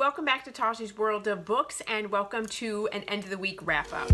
welcome back to Tashi's World of Books, and welcome to an end of the week wrap up.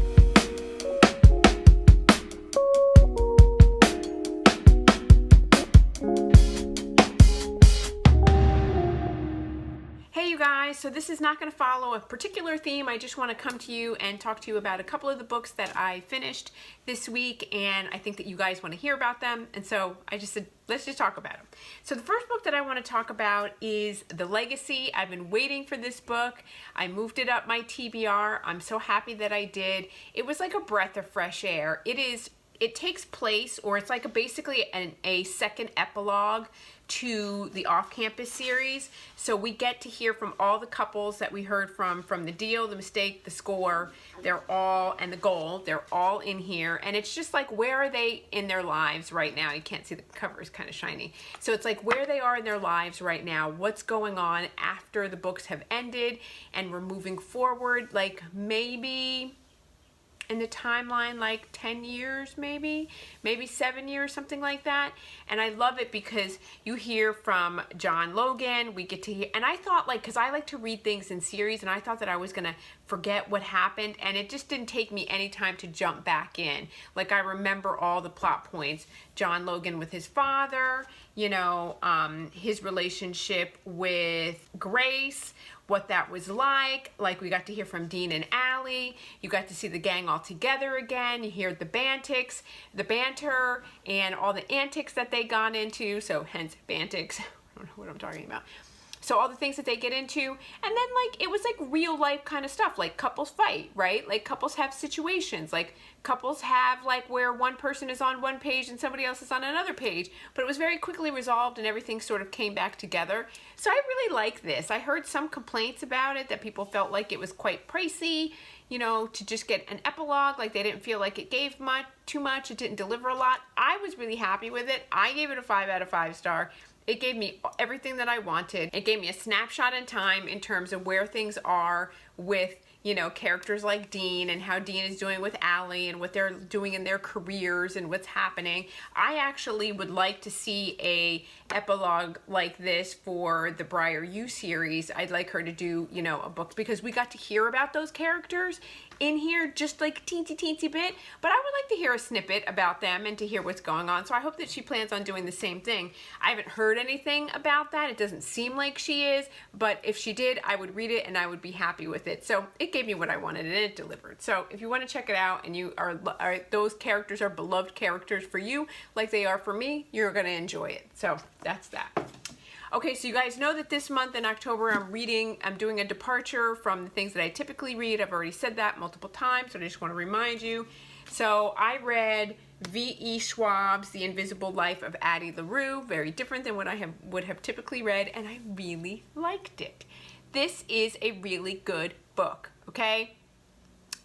Hey you guys, so this is not going to follow a particular theme. I just want to come to you and talk to you about a couple of the books that I finished this week, and I think that you guys want to hear about them, and so I just said, let's just talk about them. So the first book that I want to talk about is The Legacy. I've been waiting for this book. I moved it up my TBR. I'm so happy that I did. It was like a breath of fresh air. It takes place, or it's like basically a second epilogue to the off-campus series. So we get to hear from all the couples that we heard from The Deal, The Mistake, The Score, and The Goal. They're all in here. And it's just like, where are they in their lives right now? You can't see, the cover is kind of shiny. So it's like where they are in their lives right now, what's going on after the books have ended, and we're moving forward, like maybe in the timeline, like 10 years, maybe 7 years, something like that. And I love it because you hear from John Logan, we get to hear, and I thought, like, because I like to read things in series, and I thought that I was gonna forget what happened, and it just didn't take me any time to jump back in. Like, I remember all the plot points. John Logan with his father, you know, his relationship with Grace, what that was like we got to hear from Dean and Allie. You got to see the gang all together again. You hear the banter, and all the antics that they got into, so hence bantics. I don't know what I'm talking about. So all the things that they get into, and then like it was like real life kind of stuff, like couples fight, right? Like couples have situations, like couples have like where one person is on one page and somebody else is on another page, but it was very quickly resolved and everything sort of came back together. So I really like this. I heard some complaints about it, that people felt like it was quite pricey, you know, to just get an epilogue, like they didn't feel like it gave too much, it didn't deliver a lot. I was really happy with it. I gave it a 5 out of 5 star. It gave me everything that I wanted. It gave me a snapshot in time in terms of where things are with, you know, characters like Dean, and how Dean is doing with Allie, and what they're doing in their careers and what's happening. I actually would like to see a epilogue like this for the Briar U series. I'd like her to do, you know, a book, because we got to hear about those characters in here just like teensy bit, but I would like to hear a snippet about them and to hear what's going on. So I hope that she plans on doing the same thing. I haven't heard anything about that. It doesn't seem like she is, but if she did, I would read it and I would be happy with it. So it gave me what I wanted and it delivered. So if you want to check it out, and you are those characters are beloved characters for you, like they are for me, you're going to enjoy it. So that's that. Okay, so you guys know that this month in October I'm doing a departure from the things that I typically read. I've already said that multiple times, so I just want to remind you. So I read V.E. Schwab's The Invisible Life of Addie Larue, very different than what I would have typically read, and I really liked it. This is a really good book, okay?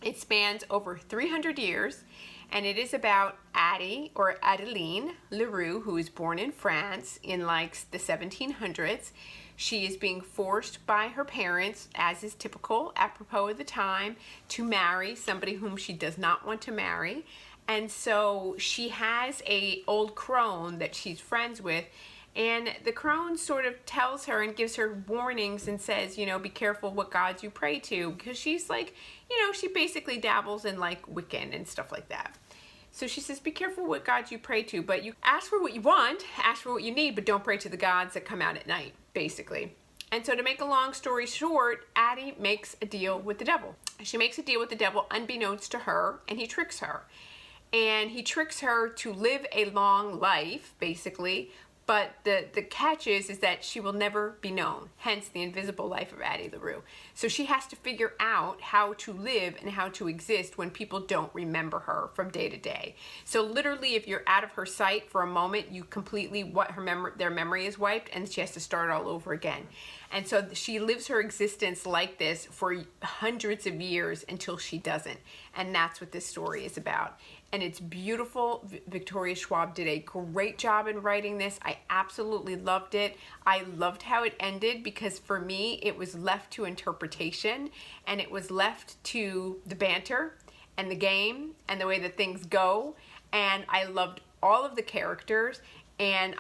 It spans over 300 years, and it is about Addie, or Adeline Larue, who is born in France in like the 1700s. She is being forced by her parents, as is typical, apropos of the time, to marry somebody whom she does not want to marry. And so she has a old crone that she's friends with, and the crone sort of tells her and gives her warnings and says, you know, be careful what gods you pray to, because she's like, you know, she basically dabbles in like Wiccan and stuff like that. So she says, be careful what gods you pray to, but you ask for what you want, ask for what you need, but don't pray to the gods that come out at night, basically. And so to make a long story short, Addie makes a deal with the devil. She makes a deal with the devil unbeknownst to her, and he tricks her. And he tricks her to live a long life, basically, but the catch is that she will never be known, hence the invisible life of Addie Larue. So she has to figure out how to live and how to exist when people don't remember her from day to day. So literally, if you're out of her sight for a moment, you completely, their memory is wiped, and she has to start all over again. And so she lives her existence like this for hundreds of years until she doesn't. And that's what this story is about. And it's beautiful. Victoria Schwab did a great job in writing this. I absolutely loved it. I loved how it ended, because for me, it was left to interpretation, and it was left to the banter and the game and the way that things go. And I loved all of the characters. And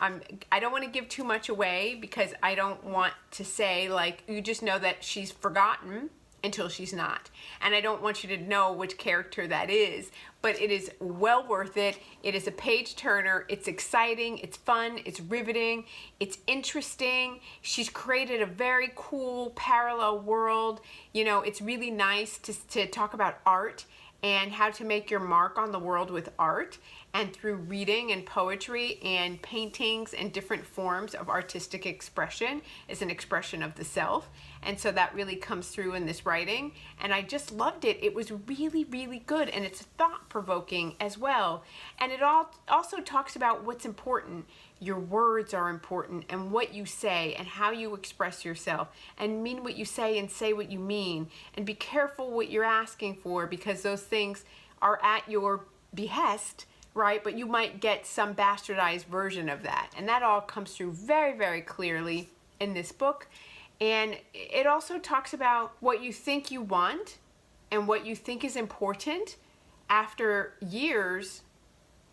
I don't want to give too much away because I don't want to say, like, you just know that she's forgotten until she's not. And I don't want you to know which character that is, but it is well worth it. It is a page turner. It's exciting, it's fun, it's riveting, it's interesting. She's created a very cool parallel world. You know, it's really nice to talk about art and how to make your mark on the world with art, and through reading and poetry and paintings and different forms of artistic expression is an expression of the self. And so that really comes through in this writing. And I just loved it. It was really, really good. And it's thought-provoking as well. And it also talks about what's important. Your words are important, and what you say and how you express yourself, and mean what you say and say what you mean. And be careful what you're asking for, because those things are at your behest, right? But you might get some bastardized version of that. And that all comes through very, very clearly in this book. And it also talks about what you think you want and what you think is important after years.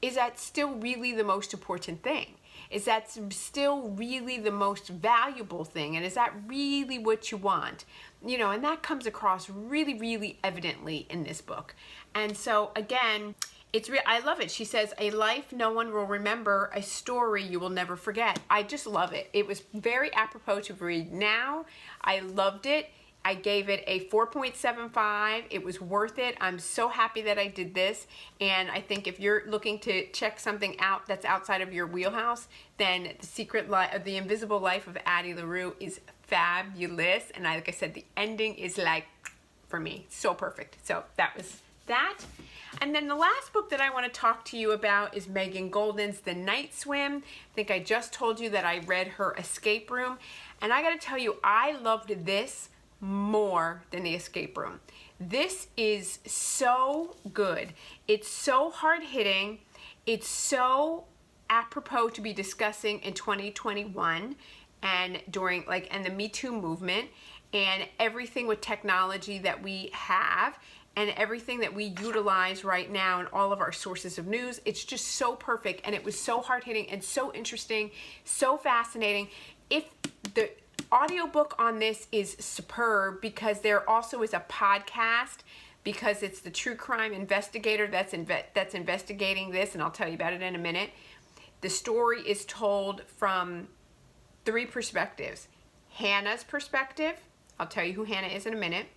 Is that still really the most important thing? Is that still really the most valuable thing? And is that really what you want? You know, and that comes across really, really evidently in this book. And so again, I love it. She says, a life no one will remember, a story you will never forget. I just love it. It was very apropos to read now. I loved it. I gave it a 4.75. It was worth it. I'm so happy that I did this. And I think if you're looking to check something out that's outside of your wheelhouse, then The Invisible Life of Addie Larue is fabulous. And like I said, the ending is like, for me, so perfect. So that was that. And then the last book that I want to talk to you about is Megan Goldin's The Night Swim. I think I just told you that I read her Escape Room. And I got to tell you, I loved this more than The Escape Room. This is so good. It's so hard-hitting. It's so apropos to be discussing in 2021 and during and the Me Too movement and everything with technology that we have and everything that we utilize right now in all of our sources of news. It's just so perfect, and it was so hard-hitting and so interesting, so fascinating. If the audiobook on this is superb, because there also is a podcast, because it's the true crime investigator that's investigating this, and I'll tell you about it in a minute. The story is told from 3 perspectives. Hannah's perspective, I'll tell you who Hannah is in a minute.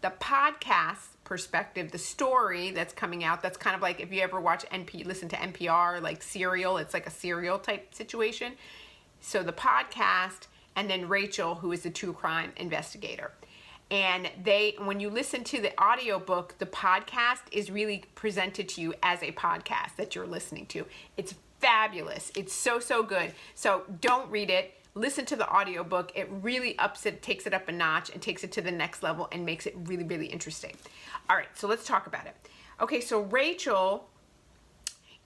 The podcast perspective, the story that's coming out, that's kind of like if you ever listen to NPR, like Serial, it's like a serial type situation. So the podcast, and then Rachel, who is the true crime investigator. And when you listen to the audiobook, the podcast is really presented to you as a podcast that you're listening to. It's fabulous. It's so, so good. So don't read it. Listen to the audiobook. It really takes it up a notch and takes it to the next level and makes it really, really interesting. All right, so let's talk about it. Okay, so Rachel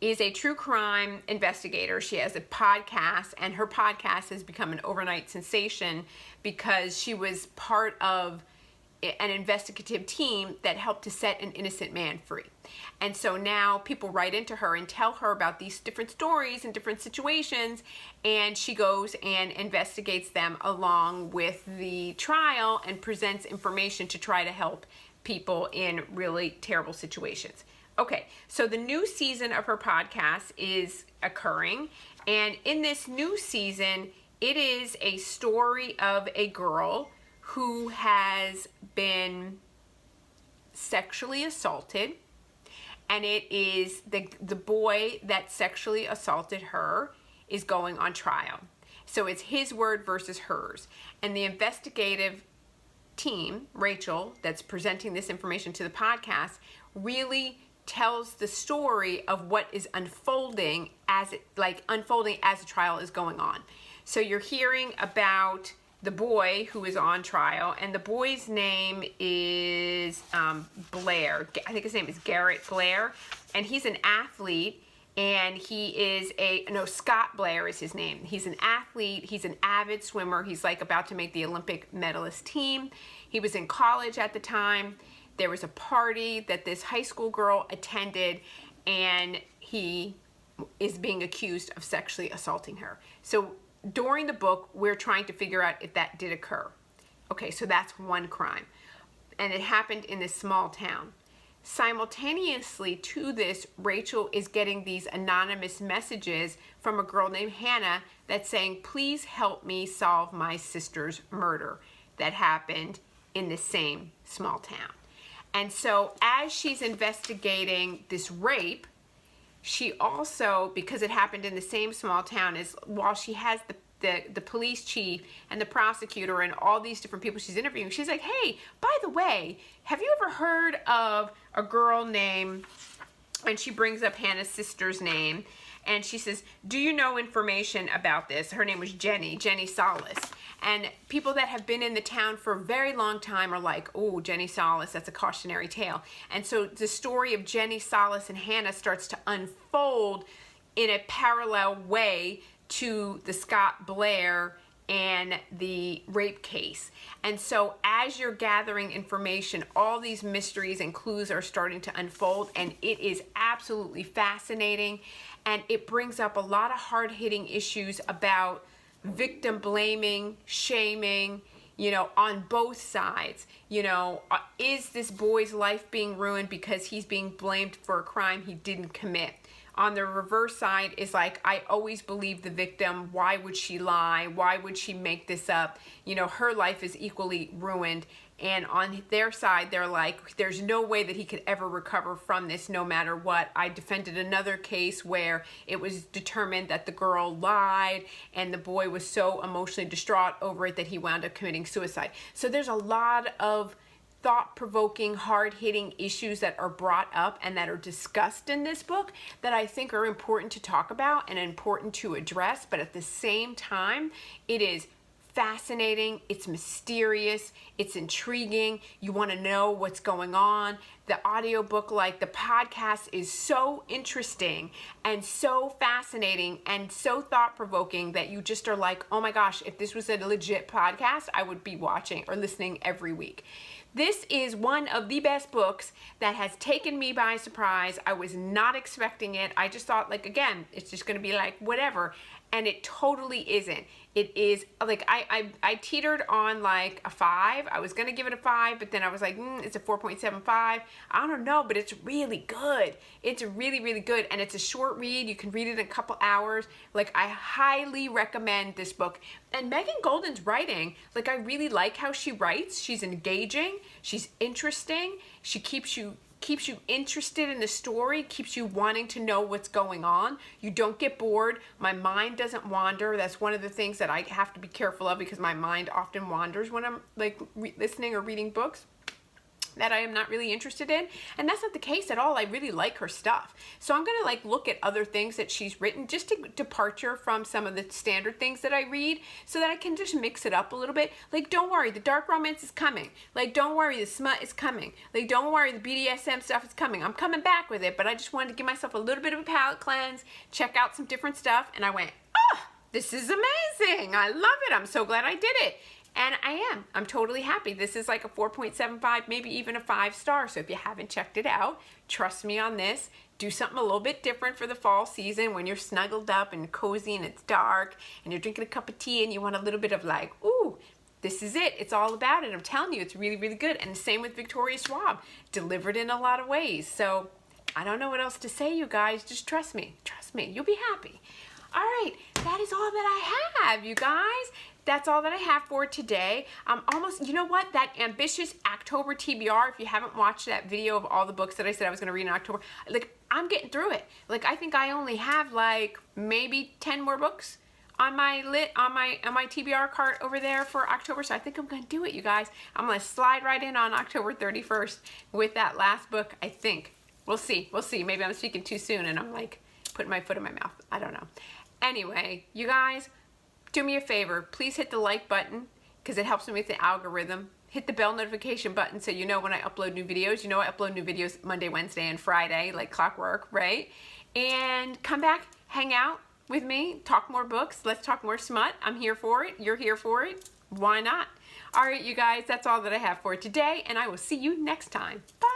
is a true crime investigator. She has a podcast, and her podcast has become an overnight sensation because she was part of an investigative team that helped to set an innocent man free. And so now people write into her and tell her about these different stories and different situations, and she goes and investigates them along with the trial and presents information to try to help people in really terrible situations. Okay, so the new season of her podcast is occurring, and in this new season, it is a story of a girl who has been sexually assaulted, and it is the boy that sexually assaulted her is going on trial. So it's his word versus hers, and the investigative team, Rachel, that's presenting this information to the podcast, really tells the story of what is unfolding as the trial is going on. So you're hearing about the boy who is on trial, and the boy's name is Blair. I think his name is Garrett Blair, and he's an athlete, and he is Scott Blair is his name. He's an athlete, he's an avid swimmer, he's about to make the Olympic medalist team. He was in college at the time. There was a party that this high school girl attended, and he is being accused of sexually assaulting her. So during the book, we're trying to figure out if that did occur. Okay, so that's one crime. And it happened in this small town. Simultaneously to this, Rachel is getting these anonymous messages from a girl named Hannah that's saying, please help me solve my sister's murder that happened in the same small town. And so as she's investigating this rape, she also, because it happened in the same small town, is while she has the police chief and the prosecutor and all these different people she's interviewing, she's like, hey, by the way, have you ever heard of a girl named, and she brings up Hannah's sister's name, and she says, do you know information about this? Her name was Jenny Solis. And people that have been in the town for a very long time are like, oh, Jenny Solis, that's a cautionary tale. And so the story of Jenny Solis and Hannah starts to unfold in a parallel way to the Scott Blair and the rape case. And so as you're gathering information, all these mysteries and clues are starting to unfold, and it is absolutely fascinating. And it brings up a lot of hard-hitting issues about victim blaming, shaming, you know, on both sides. You know, is this boy's life being ruined because he's being blamed for a crime he didn't commit? On the reverse side is like, I always believe the victim. Why would she lie? Why would she make this up? You know, her life is equally ruined. And on their side, they're like, there's no way that he could ever recover from this no matter what. I defended another case where it was determined that the girl lied and the boy was so emotionally distraught over it that he wound up committing suicide. So there's a lot of thought-provoking, hard-hitting issues that are brought up and that are discussed in this book that I think are important to talk about and important to address, but at the same time, it is fascinating, it's mysterious, it's intriguing, you want to know what's going on. The audiobook, like the podcast, is so interesting and so fascinating and so thought-provoking that you just are like, oh my gosh, if this was a legit podcast, I would be watching or listening every week. This is one of the best books that has taken me by surprise. I was not expecting it. I just thought, like, again, it's just going to be like whatever. And it totally isn't. It is like, I teetered on like a 5. I was going to give it a 5, but then I was like, it's a 4.75. I don't know, but it's really good. It's really, really good. And it's a short read. You can read it in a couple hours. Like, I highly recommend this book. And Megan Goldin's writing, like, I really like how she writes. She's engaging. She's interesting. She keeps you interested in the story, keeps you wanting to know what's going on. You don't get bored. My mind doesn't wander. That's one of the things that I have to be careful of, because my mind often wanders when I'm like listening or reading books that I am not really interested in. And that's not the case at all. I really like her stuff. So I'm going to like look at other things that she's written, just to departure from some of the standard things that I read, so that I can just mix it up a little bit. Like, don't worry, the dark romance is coming. Like, don't worry, the smut is coming. Like, don't worry, the BDSM stuff is coming. I'm coming back with it, but I just wanted to give myself a little bit of a palate cleanse, check out some different stuff, and I went, oh, this is amazing. I love it. I'm so glad I did it. And I am. I'm totally happy. This is like a 4.75, maybe even a 5-star. So if you haven't checked it out, trust me on this. Do something a little bit different for the fall season when you're snuggled up and cozy and it's dark and you're drinking a cup of tea and you want a little bit of like, ooh, this is it. It's all about it. I'm telling you, it's really, really good. And the same with Victoria Schwab. Delivered in a lot of ways. So I don't know what else to say, you guys. Just trust me. Trust me. You'll be happy. All right. That is all that I have, you guys. That's all that I have for today. Almost, you know what? That ambitious October TBR, if you haven't watched that video of all the books that I said I was going to read in October, like, I'm getting through it. Like, I think I only have like maybe 10 more books on my TBR cart over there for October. So I think I'm going to do it, you guys. I'm going to slide right in on October 31st with that last book, I think. We'll see. We'll see. Maybe I'm speaking too soon and I'm like putting my foot in my mouth. I don't know. Anyway, you guys, do me a favor, please hit the like button because it helps me with the algorithm. Hit the bell notification button so you know when I upload new videos. You know I upload new videos Monday, Wednesday, and Friday, like clockwork, right? And come back, hang out with me, talk more books. Let's talk more smut. I'm here for it. You're here for it. Why not? All right, you guys, that's all that I have for today, and I will see you next time. Bye.